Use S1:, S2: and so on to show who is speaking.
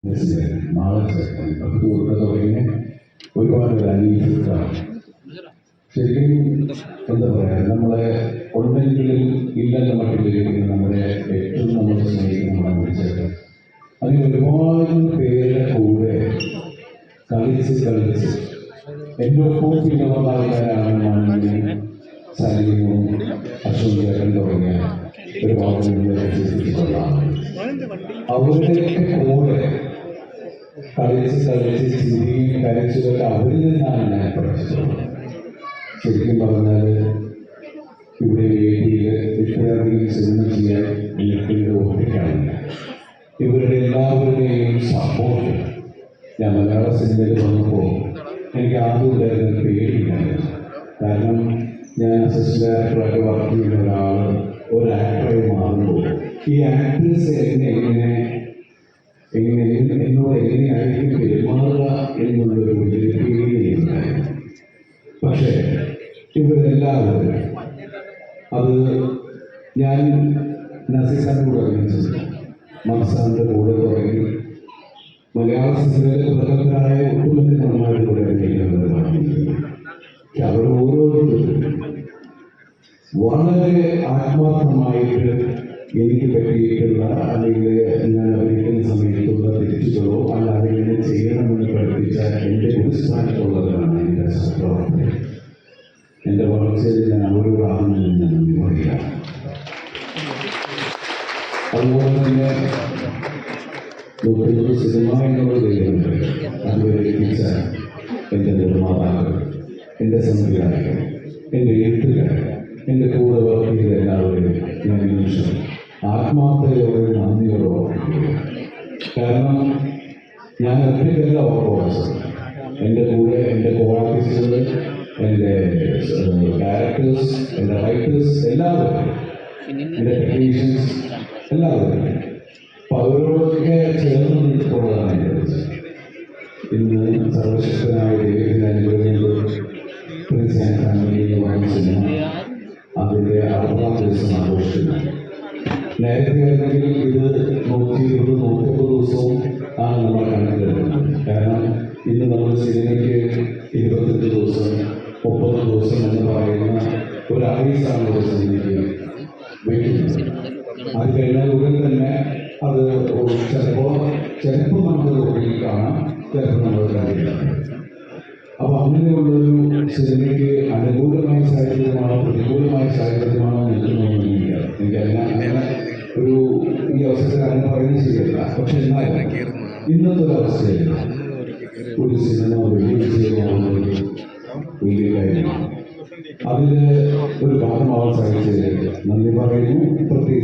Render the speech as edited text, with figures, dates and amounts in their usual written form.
S1: നാളെ തുടങ്ങിയ ഒരുപാട് അനീതികളാണ്. ശരിക്കും എന്താ പറയാ, നമ്മളെ ഉണ്ടെങ്കിലും ഇല്ലെന്ന മട്ടിലിരിക്കുന്ന നമ്മുടെ ഏറ്റവും നമ്മൾ സ്നേഹിക്കുന്ന നമ്മളെ വിളിച്ചത് അതിന് ഒരുപാട് പേരുടെ കൂടെ കളിച്ച് എൻ്റെ ഒപ്പം പിന്നെ വന്ന ആൾക്കാരാണ് സൈനികവും അശ്വതിയാക്കാൻ തുടങ്ങിയ ഒരുപാട് അവരുടെയൊക്കെ കൂടെ കളിച്ച് ചിരിയും കരച്ചുകൊണ്ട് അവരിൽ നിന്നാണ് ഞാൻ പഠിച്ചത്. ശരിക്കും പറഞ്ഞാൽ ഇവിടെ വേദിയിൽ ഇത്രയധികം സിനിമ ചെയ്യാൻ എനിക്ക് ഓർമ്മിക്കാറില്ല. ഇവരുടെ എല്ലാവരുടെയും സപ്പോർട്ട് ഞാൻ മലയാള സിനിമയിൽ വന്നപ്പോൾ എനിക്ക് ആദ്യം ഉണ്ടായിരുന്ന പേടിയില്ലായിരുന്നു. കാരണം ഞാൻ അസിസ്റ്റന്റ് ഡയറക്ടറായിട്ട് വർക്ക് ചെയ്യുന്ന ഒരു ആക്ടറായി മാറുമ്പോൾ ഈ ആക്ടേഴ്സ് എന്നോട് എങ്ങനെയായിരിക്കും പെരുമാറുക എന്നുള്ളൊരു വലിയ പേടിയുണ്ടായിരുന്നു. പക്ഷേ ഇവരെല്ലാവരും അത് ഞാൻ നസീറിന്റെ കൂടെ അഭിനയിച്ചു, മൻസാറിന്റെ കൂടെ തുടങ്ങി മലയാള സിനിമയിലെ പ്രഗത്ഭരായ ഒട്ടുമിക്ക നടന്മാരുടെ കൂടെ അഭിനയിക്കുന്നവരാണ്. അവർ ഓരോരുത്തരും വളരെ ആത്മാർത്ഥമായിട്ട് എനിക്ക് പറ്റിയിട്ടുള്ള അല്ലെങ്കിൽ ഞാൻ അഭിനയിക്കുന്ന സമയത്തുള്ള തെറ്റുകളോ അല്ലാതെ ഇങ്ങനെ ചെയ്യണമെന്ന് പഠിപ്പിച്ച എൻ്റെ ഒരു സ്ഥാനത്തുള്ളവരാണ് എൻ്റെ സഹപ്രവർത്തകർ. എൻ്റെ വളർച്ചയിൽ ഞാൻ അവരോട് ആണെന്ന് ഞാൻ പറയുകയാണ്. അതുപോലെ തന്നെ സിനിമ എന്നുള്ള ദൈവമുണ്ട്. അതുവരെ എത്തിച്ച എൻ്റെ നിർമ്മാതാക്കൾ, എൻ്റെ സംവിധായകർ, എൻ്റെ എഴുത്തുകാർ, എൻ്റെ കൂടെ വർക്ക് ചെയ്ത എല്ലാവരെയും ഞാൻ നിമിഷം ആത്മാർത്ഥതയോടെ നന്ദിയോടെ. കാരണം ഞാൻ ഒറ്റയ്ക്കല്ല ഓർമ്മ, എൻ്റെ കൂടെ എൻ്റെ കോ-ആർട്ടിസ്റ്റുകൾ, എൻ്റെ ഡയറക്ടേഴ്സ്, എൻ്റെ റൈറ്റേഴ്സ്, എല്ലാവരും, എൻ്റെ ടെക്നീഷ്യൻസ് എല്ലാവരും. അപ്പം അവരോടൊക്കെ ചേർന്ന് നിൽക്കുമ്പോഴാണ് ഇന്ന് സർവശക്തനായ ദൈവത്തിൻ്റെ അനുഗ്രഹങ്ങൾ ഫാമിലിയിൽ വാങ്ങിച്ചിരുന്ന അതിൻ്റെ 60-ാം ദിവസം ആഘോഷിക്കുന്നു. നേരത്തെ ആണെങ്കിൽ ഇത് 120-130 ദിവസവും ആണ് നമ്മൾ കണക്കിലെടുക്കുന്നത്. കാരണം ഇന്ന് നമ്മൾ സിനിമയ്ക്ക് 25 ദിവസം 30 ദിവസം എന്ന് പറയുന്ന ഒരു ആയുസാണ് ഒരു സിനിമയ്ക്ക് വയ്ക്കുന്നത്. അത് കഴിഞ്ഞാൽ ഉടൻ തന്നെ അത് ചിലപ്പോൾ നമുക്ക് റോഡിൽ കാണാം, ചിലപ്പോൾ നമ്മൾ കണ്ടില്ല. അപ്പൊ അങ്ങനെയുള്ളൊരു സിനിമയ്ക്ക് അനുകൂലമായ സാഹചര്യമാണോ പ്രതികൂലമായ സാഹചര്യമാണോ നിൽക്കണമെന്നില്ല. എനിക്കതിനെ ഒരു ഈ അവസരത്തിൽ അങ്ങനെ പറയുന്നത് ശരിയല്ല. പക്ഷെ എന്നാലും ഇന്നത്തെ ഒരു അവസ്ഥയിൽ ഒരു സിനിമ വലിയ വിജയമാവുന്നത് വലിയ കാര്യമാണ്. അതിൽ ഒരു ഭാഗമാവാൻ സാധിച്ചതിൽ നന്ദി പറയുന്നു. പ്രത്യേകിച്ച്